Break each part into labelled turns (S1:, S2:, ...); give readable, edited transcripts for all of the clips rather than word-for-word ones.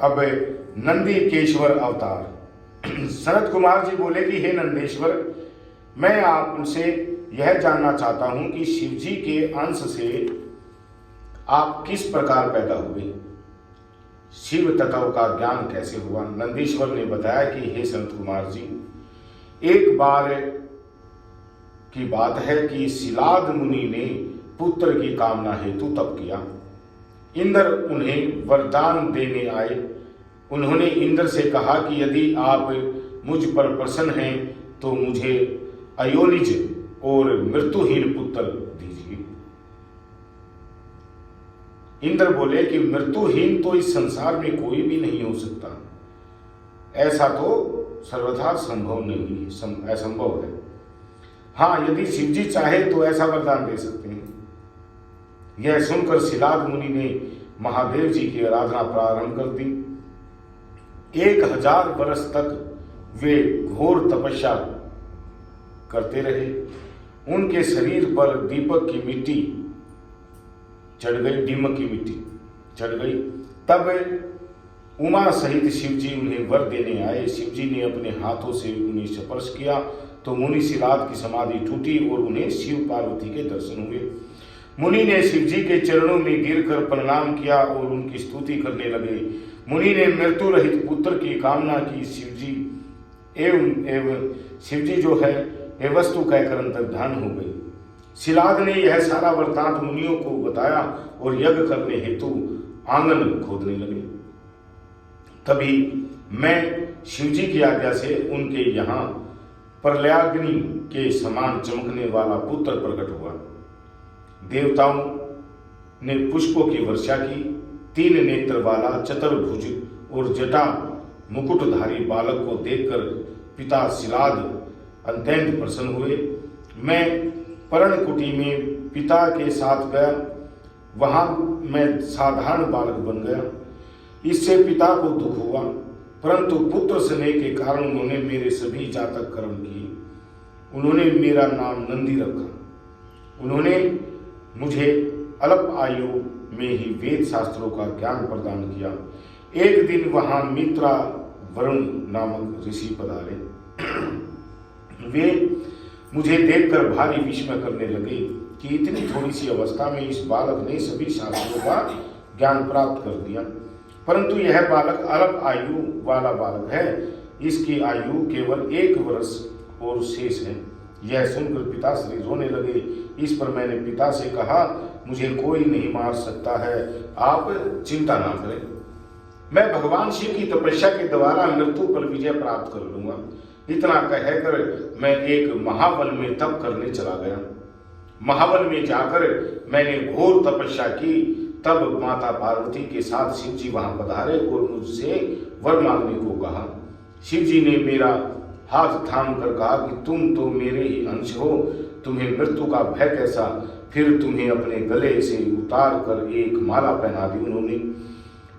S1: अब नंदी केश्वर अवतार। सनत कुमार जी बोले कि हे नंदेश्वर, मैं आपसे यह जानना चाहता हूं कि शिव जी के अंश से आप किस प्रकार पैदा हुए, शिव तत्व का ज्ञान कैसे हुआ। नंदीश्वर ने बताया कि हे सनत कुमार जी, एक बार की बात है कि शिलाद मुनि ने पुत्र की कामना हेतु तप किया। इंद्र उन्हें वरदान देने आए। उन्होंने इंद्र से कहा कि यदि आप मुझ पर प्रसन्न हैं तो मुझे अयोनिज और मृत्युहीन पुत्र दीजिए। इंद्र बोले कि मृत्युहीन तो इस संसार में कोई भी नहीं हो सकता, ऐसा तो सर्वथा संभव नहीं, असंभव है। हाँ, यदि शिवजी चाहे तो ऐसा वरदान दे सकते हैं। यह सुनकर शिलाद मुनि ने महादेव जी की आराधना प्रारंभ कर दी। 1000 वर्ष तक वे घोर तपस्या करते रहे। उनके शरीर पर दीमक की मिट्टी चढ़ गई। तब उमा सहित शिवजी उन्हें वर देने आए। शिवजी ने अपने हाथों से उन्हें स्पर्श किया तो मुनि शिलाद की समाधि टूटी और उन्हें शिव पार्वती के दर्शन हुए। मुनि ने शिवजी के चरणों में गिरकर प्रणाम किया और उनकी स्तुति करने लगे। मुनि ने मृत्यु रहित पुत्र की कामना की। शिवजी जो है ये वस्तु कहकर अंतर्धान हो गई। शिलाद ने यह सारा वृत्तांत मुनियों को बताया और यज्ञ करने हेतु आंगन खोदने लगे। तभी मैं शिवजी की आज्ञा से उनके यहाँ प्रलयाग्नि के समान चमकने वाला पुत्र प्रकट हुआ। देवताओं ने पुष्पों की वर्षा की। 3 नेत्र वाला चतुर्भुज और जटा मुकुटधारी बालक को देखकर पिता शिलाद अत्यंत प्रसन्न हुए। मैं पर्णकुटी में पिता के साथ गया। वहां मैं साधारण बालक बन गया। इससे पिता को दुख हुआ, परंतु पुत्र स्नेह के कारण उन्होंने मेरे सभी जातक कर्म किए। उन्होंने मेरा नाम नंदी रखा। उन्होंने मुझे अल्प आयु में ही वेद शास्त्रों का ज्ञान प्रदान किया। एक दिन वहां मित्रा वरुण नामक ऋषि पधारे। वे मुझे देखकर भारी विस्मय करने लगे कि इतनी थोड़ी सी अवस्था में इस बालक ने सभी शास्त्रों का ज्ञान प्राप्त कर दिया, परंतु यह बालक अल्प आयु वाला बालक है। इसकी आयु केवल 1 वर्ष और शेष है। यह सुनकर पिता श्री रोने लगे। इस पर मैंने पिता से कहा, मुझे कोई नहीं मार सकता है, आप चिंता ना करें। मैं भगवान शिव की तपस्या के द्वारा मृत्यु पर विजय प्राप्त कर लूंगा। इतना कहकर मैं एक महावन में तप करने चला गया। महावन में जाकर मैंने घोर तपस्या की। तब माता पार्वती के साथ शिव जी वहां पधारे और मुझसे वर मांगने को कहा। शिव जी ने मेरा हाथ थाम कर कहा कि तुम तो मेरे ही अंश हो, तुम्हें मृत्यु का भय कैसा। फिर तुम्हें अपने गले से उतार कर एक माला पहना दी उन्होंने।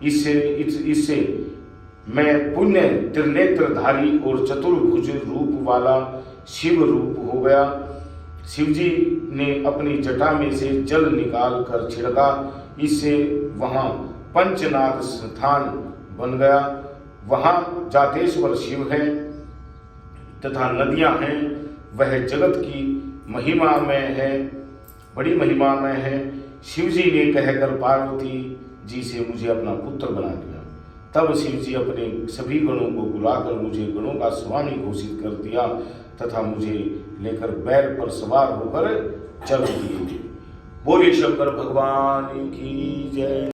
S1: इससे मैं पुण्य त्रिनेत्रधारी और चतुर्भुज रूप वाला शिव रूप हो गया। शिवजी ने अपनी जटा में से जल निकाल कर छिड़का। इससे वहां पंचनाद स्थान बन गया। वहां जातेश्वर शिव है तथा नदियां हैं। वह जगत की महिमा में है, बड़ी महिमा में है। शिवजी ने कहकर पार्वती जी से मुझे अपना पुत्र बना दिया। तब शिवजी अपने सभी गणों को बुलाकर मुझे गणों का स्वामी घोषित कर दिया तथा मुझे लेकर बैल पर सवार होकर चल दिए। बोले शंकर भगवान की जय।